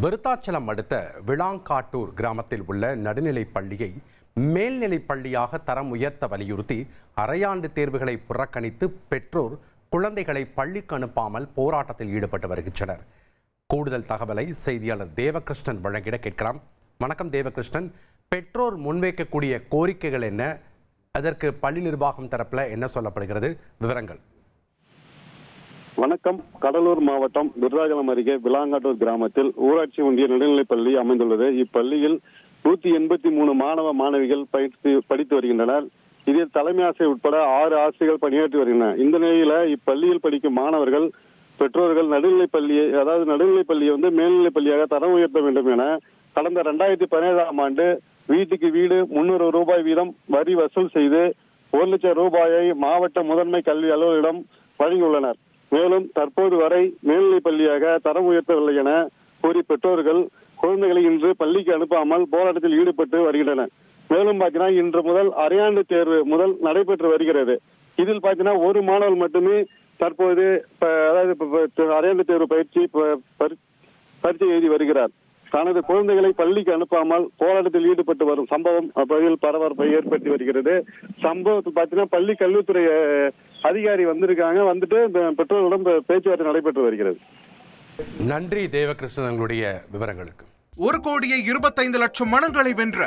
விருத்தாச்சலம் அடுத்த விளாங்காட்டூர் கிராமத்தில் உள்ள நடுநிலைப் பள்ளியை மேல்நிலைப் பள்ளியாக தரம் உயர்த்த வலியுறுத்தி அரையாண்டு தேர்வுகளை புறக்கணித்து பெற்றோர் குழந்தைகளை பள்ளிக்கு அனுப்பாமல் போராட்டத்தில் ஈடுபட்டு வருகின்றனர். கூடுதல் தகவலை செய்தியாளர் தேவகிருஷ்ணன் வழங்கிட கேட்கலாம். வணக்கம் தேவகிருஷ்ணன், பெற்றோர் முன்வைக்கக்கூடிய கோரிக்கைகள் என்ன? அதற்கு பள்ளி நிர்வாகம் தரப்புல என்ன சொல்லப்படுகிறது? விவரங்கள். வணக்கம். கடலூர் மாவட்டம் விருத்தாச்சலம் அருகே விளாங்காட்டூர் கிராமத்தில் ஊராட்சி ஒன்றிய நடுநிலைப் பள்ளி அமைந்துள்ளது. இப்பள்ளியில் 183 மாணவ மாணவிகள் படித்து வருகின்றனர். இதில் தலைமை ஆசிரியர் உட்பட 6 ஆசிரியர்கள் பணியாற்றி வருகின்றனர். இந்த நிலையில இப்பள்ளியில் படிக்கும் மாணவர்கள் பெற்றோர்கள் நடுநிலைப் பள்ளியை மேல்நிலைப் பள்ளியாக தரம் உயர்த்த வேண்டும் என கடந்த 2017ஆம் ஆண்டு வீட்டுக்கு வீடு 300 ரூபாய் வீதம் வரி வசூல் செய்து 1 லட்சம் ரூபாயை மாவட்ட முதன்மை கல்வி அலுவலரிடம் வழங்கியுள்ளனர். மேலும் தற்போது வரை மேல்நிலைப் பள்ளியாக தரம் உயர்த்தவில்லை என கூறி பெற்றோர்கள் குழந்தைகளை இன்று பள்ளிக்கு அனுப்பாமல் போராட்டத்தில் ஈடுபட்டு வருகின்றனர். மேலும் பார்த்தீங்கன்னா இன்று முதல் அரையாண்டு தேர்வு நடைபெற்று வருகிறது. இதில் பார்த்தீங்கன்னா ஒரு மாணவர் மட்டுமே தற்போது அரையாண்டு தேர்வு பரீட்சை எழுதி வருகிறார். தனது குழந்தைகளை பள்ளிக்கு அனுப்பாமல் போராட்டத்தில் ஈடுபட்டு வரும் சம்பவம் அப்பகுதியில் பரபரப்பை ஏற்படுத்தி வருகிறது. சம்பவத்தில் பார்த்தீங்கன்னா பள்ளி கல்வித்துறை அதிகாரி வந்துட்டு பெற்றோர்களிடம் பேச்சுவார்த்தை நடைபெற்று வருகிறது. நன்றி தேவகிருஷ்ணன், உங்களுடைய விவரங்களுக்கு. 1,25,00,000 மனங்களை வென்ற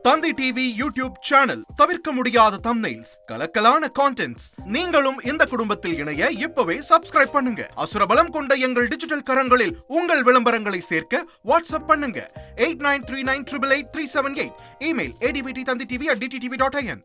தந்தி டிவி யூடியூப் சேனல். தவிர்க்க முடியாத தம்ப்நெயில்ஸ், கலக்கலான கான்டென்ட்ஸ். நீங்களும் இந்த குடும்பத்தில் இணைய இப்பவே சப்ஸ்கிரைப் பண்ணுங்க. அசுரபலம் கொண்ட எங்கள் டிஜிட்டல் கரங்களில் உங்கள் விளம்பரங்களை சேர்க்க வாட்ஸ்அப் பண்ணுங்க. 8939888378. Email advttanditv@dttv.in.